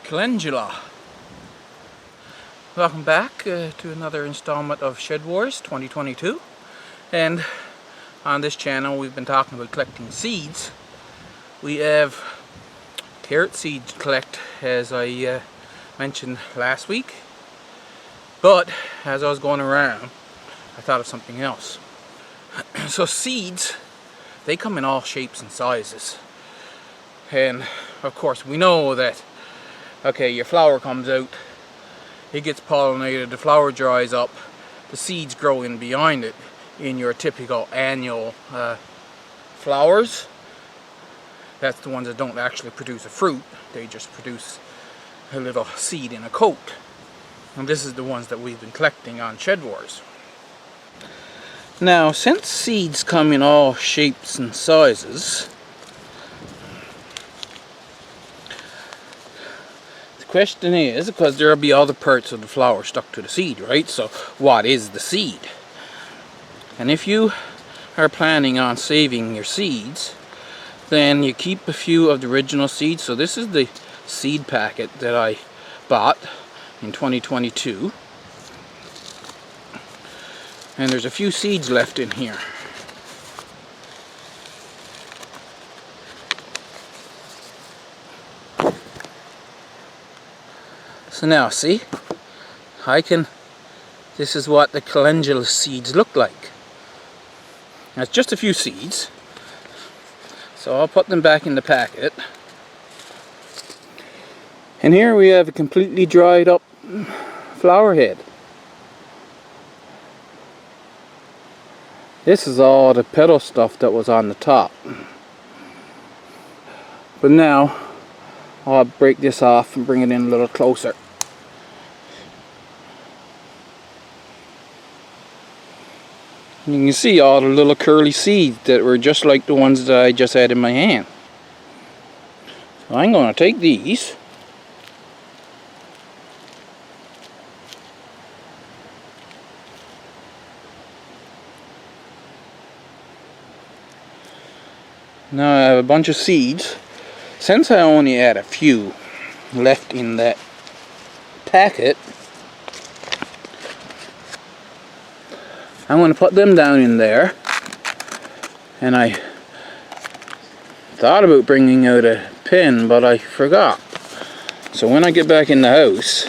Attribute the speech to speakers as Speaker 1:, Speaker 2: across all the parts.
Speaker 1: Calendula. Welcome back to another installment of Shedwars 2022, and on this channel we've been talking about collecting seeds. We have carrot seeds to collect, as I mentioned last week, but as I was going around I thought of something else. So seeds, they come in all shapes and sizes, and of course we know that okay, your flower comes out, it gets pollinated, the flower dries up, the seeds grow in behind it in your typical annual flowers. That's the ones that don't actually produce a fruit, they just produce a little seed in a coat. And this is the ones that we've been collecting on Shedwars. Now, since seeds come in all shapes and sizes, question is, because there'll be other parts of the flower stuck to the seed, right? So what is the seed? And if you are planning on saving your seeds, then you keep a few of the original seeds. So this is the seed packet that I bought in 2022, and there's a few seeds left in here. So now, see, this is what the calendula seeds look like. Now, it's just a few seeds, so I'll put them back in the packet. And here we have a completely dried up flower head. This is all the petal stuff that was on the top. But now, I'll break this off and bring it in a little closer. You can see all the little curly seeds that were just like the ones that I just had in my hand. So I'm going to take these now. I have a bunch of seeds. Since I only had a few left in that packet, I'm going to put them down in there. And I thought about bringing out a pen, but I forgot. So when I get back in the house,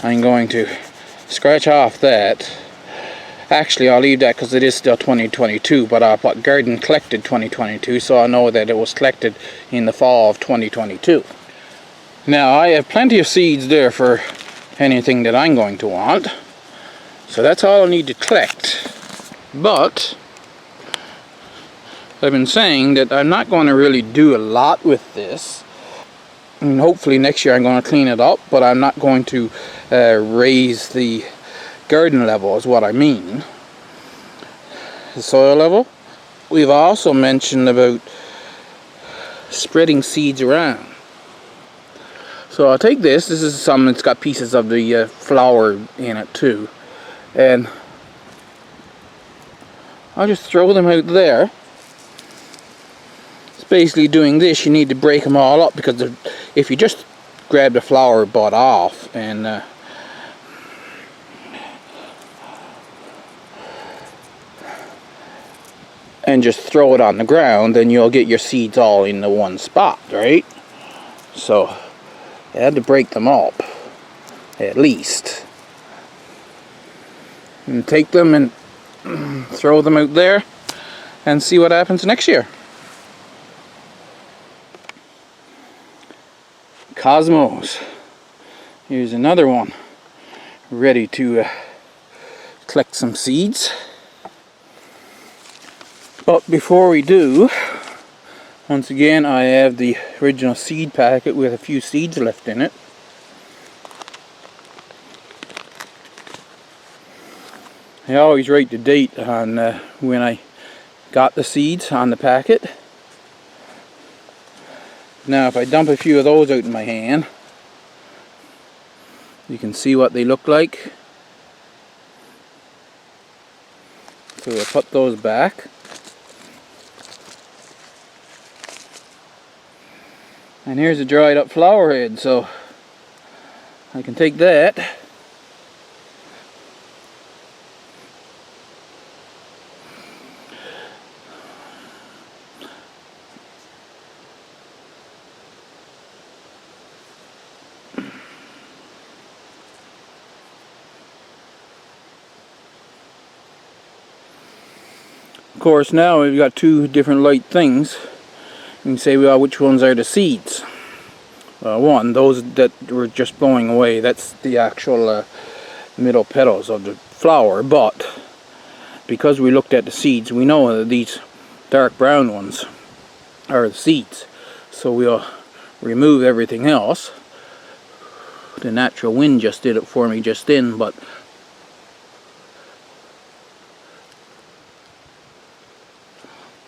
Speaker 1: I'm going to scratch off that. Actually, I'll leave that because it is still 2022, but I'll put garden collected 2022, so I know that it was collected in the fall of 2022. Now, I have plenty of seeds there for anything that I'm going to want. So that's all I need to collect. But I've been saying that I'm not going to really do a lot with this. And hopefully next year I'm going to clean it up, but I'm not going to raise the garden level, is what I mean. The soil level. We've also mentioned about spreading seeds around. So I'll take this. This is something that's got pieces of the flower in it too. And I'll just throw them out there. It's basically doing this. You need to break them all up, because if you just grab the flower bud off and just throw it on the ground, then you'll get your seeds all in the one spot, right? So you had to break them up, at least. And take them and throw them out there and see what happens next year. Cosmos. Here's another one ready to collect some seeds. But before we do, once again, I have the original seed packet with a few seeds left in it. I always write the date on when I got the seeds on the packet. Now if I dump a few of those out in my hand, you can see what they look like. So we'll put those back. And here's a dried up flower head, so I can take that, of course. Now we've got two different light things. You can say, well, which ones are the seeds? One, those that were just blowing away, that's the actual middle petals of the flower, but because we looked at the seeds, we know that these dark brown ones are the seeds. So we'll remove everything else. The natural wind just did it for me just then, but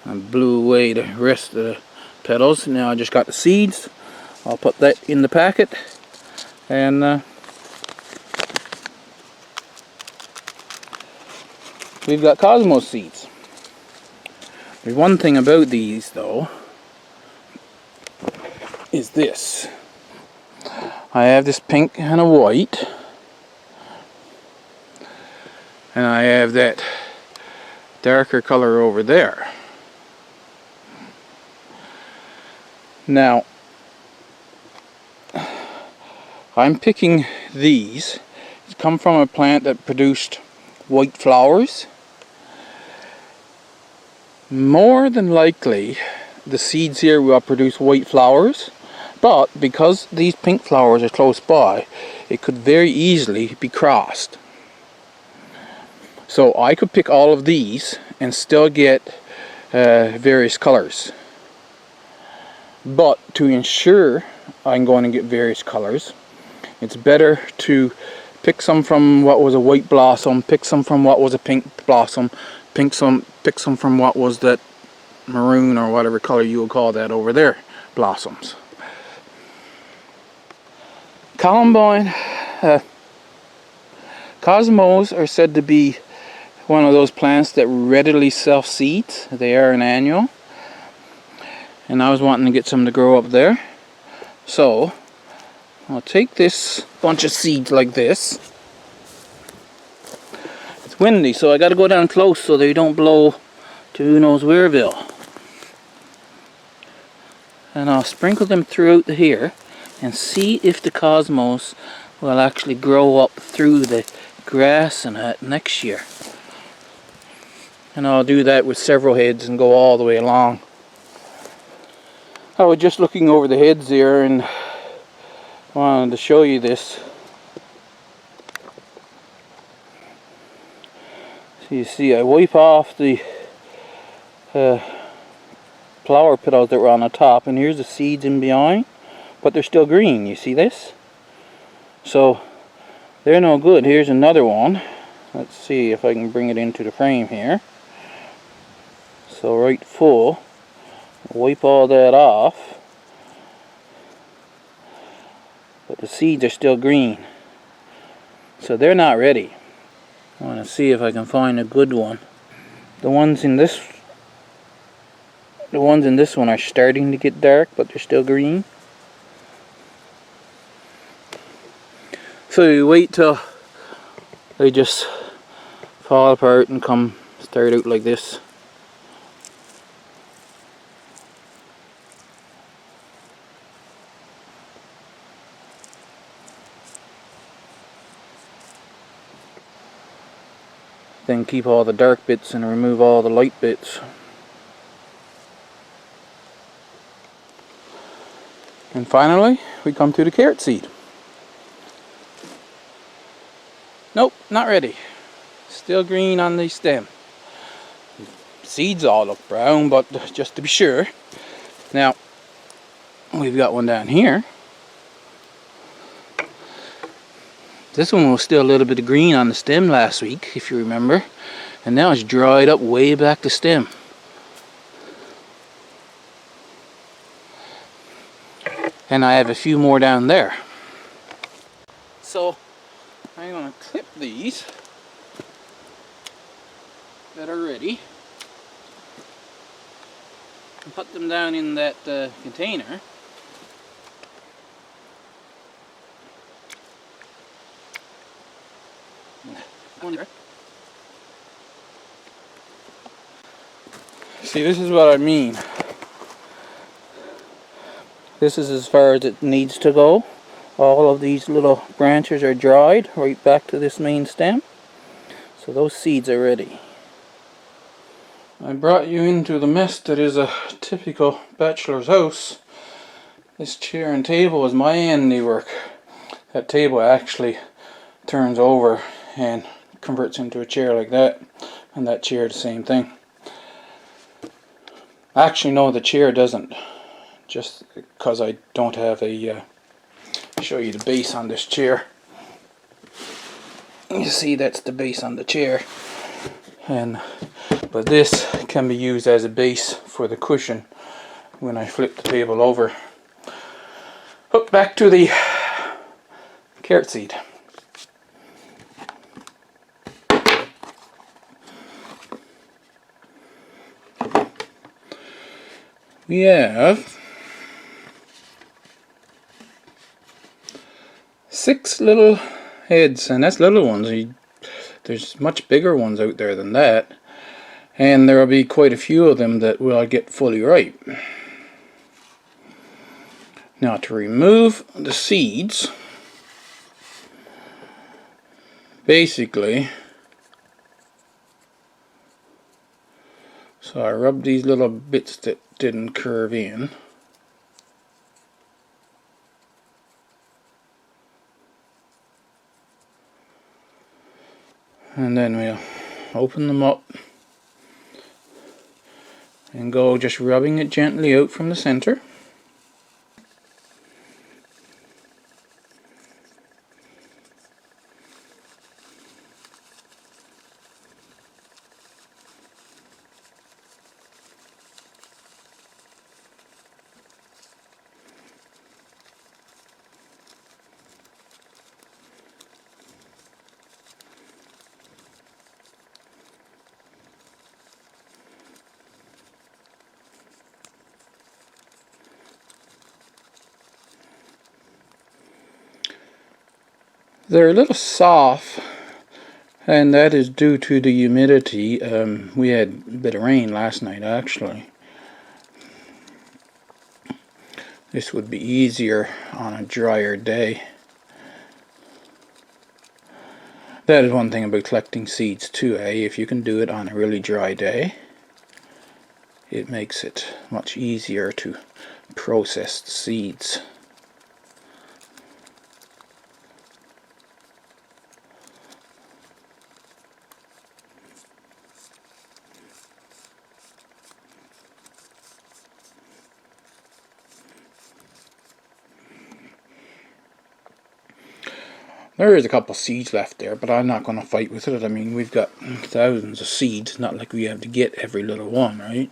Speaker 1: I blew away the rest of the petals. Now I just got the seeds. I'll put that in the packet, and we've got cosmos seeds. There's one thing about these though, is this. I have this pink and a white, and I have that darker color over there. Now I'm picking these. They come from a plant that produced white flowers. More than likely the seeds here will produce white flowers, but because these pink flowers are close by, it could very easily be crossed. So I could pick all of these and still get various colors. But to ensure I'm going to get various colors, it's better to pick some from what was a white blossom, pick some from what was a pink blossom, pick some from what was that maroon or whatever color you would call that over there blossoms. Columbine, cosmos are said to be one of those plants that readily self-seeds. They are an annual, and I was wanting to get some to grow up there. So I'll take this bunch of seeds like this. It's windy, so I got to go down close so they don't blow to who knows whereville. And I'll sprinkle them throughout here and see if the cosmos will actually grow up through the grass and that next year. And I'll do that with several heads and go all the way along. I was just looking over the heads here and wanted to show you this. So you see, I wipe off the flower petals that were on the top, and here's the seeds in behind, but they're still green. You see this? So they're no good. Here's another one. Let's see if I can bring it into the frame here. So right full, wipe all that off, but the seeds are still green, so they're not ready. I want to see if I can find a good one. The ones in this one are starting to get dark, but they're still green. So you wait till they just fall apart and start out like this. Then keep all the dark bits and remove all the light bits. And finally, we come to the carrot seed. Nope, not ready. Still green on the stem. Seeds all look brown, but just to be sure. Now, we've got one down here. This one was still a little bit of green on the stem last week, if you remember. And now it's dried up way back the stem. And I have a few more down there. So I'm going to clip these that are ready and put them down in that container. See, this is what I mean. This is as far as it needs to go. All of these little branches are dried right back to this main stem. So those seeds are ready. I brought you into the mess that is a typical bachelor's house. This chair and table is my handiwork. That table actually turns over and converts into a chair like that, and that chair the same thing. Actually no, the chair doesn't, just because I don't have a show you the base on this chair. You see, that's the base on the chair, but this can be used as a base for the cushion when I flip the table over. Hook back to the carrot seed. We have 6 little heads, and that's little ones. There's much bigger ones out there than that, and there will be quite a few of them that will get fully ripe. Now, to remove the seeds, basically, so I rub these little bits that didn't curve in. And then we'll open them up and go just rubbing it gently out from the center. They're a little soft, and that is due to the humidity. We had a bit of rain last night actually. This would be easier on a drier day. That is one thing about collecting seeds too, if you can do it on a really dry day, it makes it much easier to process the seeds. There is a couple seeds left there, but I'm not going to fight with it. I mean, we've got thousands of seeds, not like we have to get every little one, right?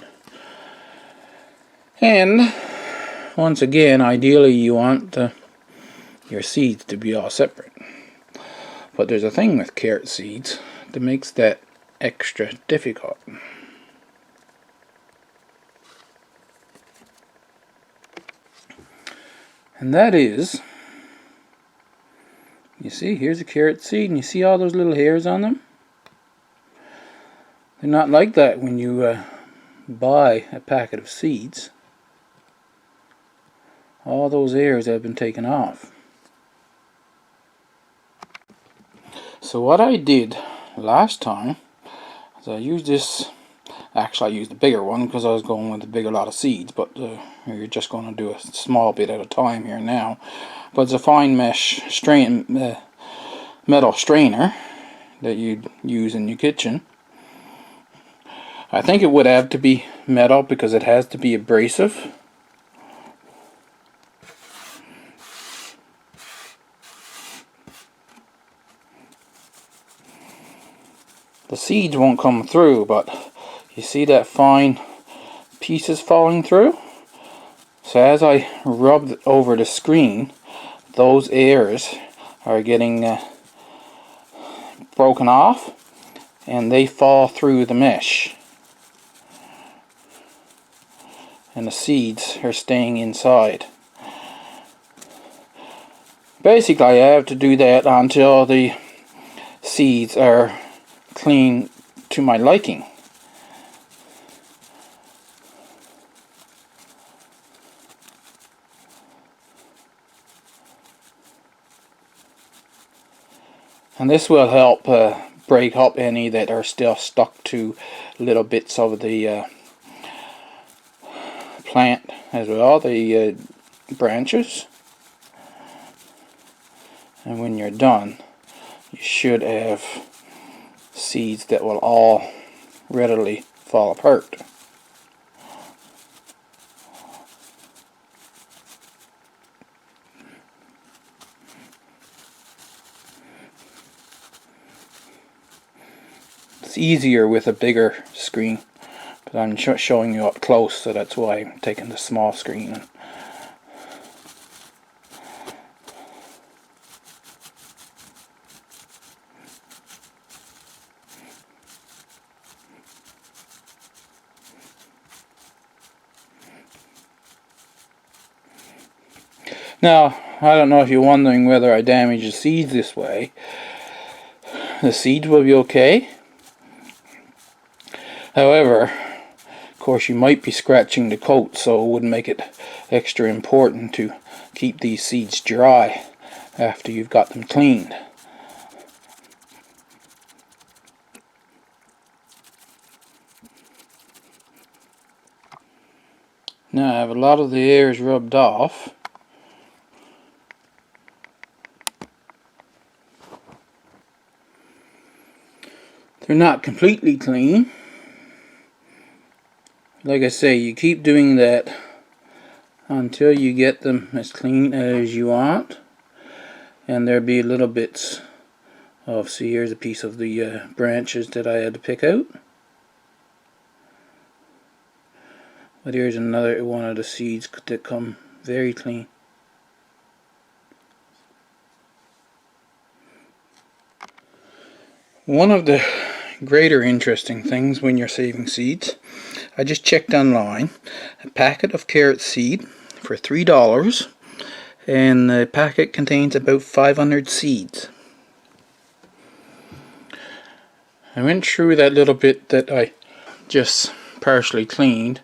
Speaker 1: And once again, ideally you want your seeds to be all separate. But there's a thing with carrot seeds that makes that extra difficult. And that is, you see, here's a carrot seed, and you see all those little hairs on them? They're not like that when you buy a packet of seeds. All those hairs have been taken off. So what I did last time is I used this, actually I used the bigger one because I was going with a bigger lot of seeds, but you're just going to do a small bit at a time here now. But it's a fine mesh metal strainer that you'd use in your kitchen. I think it would have to be metal because it has to be abrasive. The seeds won't come through, but you see that fine pieces falling through? So as I rub over the screen, those hairs are getting broken off, and they fall through the mesh. And the seeds are staying inside. Basically, I have to do that until the seeds are clean to my liking. And this will help break up any that are still stuck to little bits of the plant as well, the branches. And when you're done, you should have seeds that will all readily fall apart. It's easier with a bigger screen, but I'm showing you up close, so that's why I'm taking the small screen. Now, I don't know if you're wondering whether I damage the seeds this way. The seeds will be okay. However, of course, you might be scratching the coat, so it would make it extra important to keep these seeds dry after you've got them cleaned. Now I have a lot of the hairs rubbed off. They're not completely clean. Like I say, you keep doing that until you get them as clean as you want. And there'll be little bits of, see, here's a piece of the branches that I had to pick out. But here's another one of the seeds that come very clean. One of the greater interesting things when you're saving seeds, I just checked online, a packet of carrot seed for $3, and the packet contains about 500 seeds. I went through that little bit that I just partially cleaned,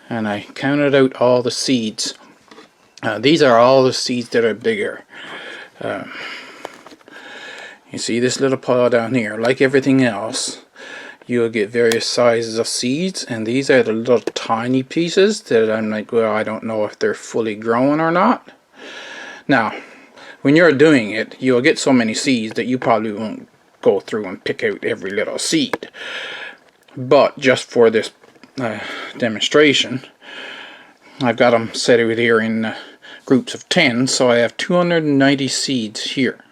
Speaker 1: and I counted out all the seeds. These are all the seeds that are bigger. You see this little pile down here, like everything else, you'll get various sizes of seeds, and these are the little tiny pieces that I'm like, well, I don't know if they're fully grown or not. Now, when you're doing it, you'll get so many seeds that you probably won't go through and pick out every little seed. But just for this demonstration, I've got them set out here in groups of 10, so I have 290 seeds here.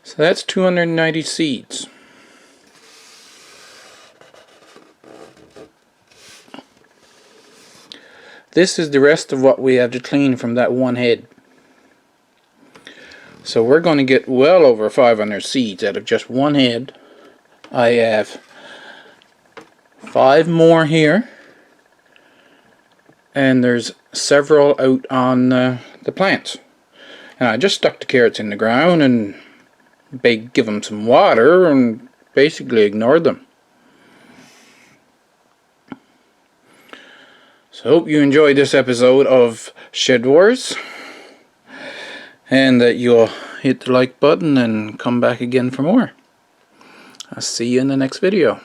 Speaker 1: So that's 290 seeds. This is the rest of what we have to clean from that one head. So we're going to get well over 500 seeds out of just one head. I have 5 more here, and there's several out on the plants. And I just stuck the carrots in the ground and give them some water and basically ignored them. So I hope you enjoyed this episode of Shed Wars, and that you'll hit the like button and come back again for more. I'll see you in the next video.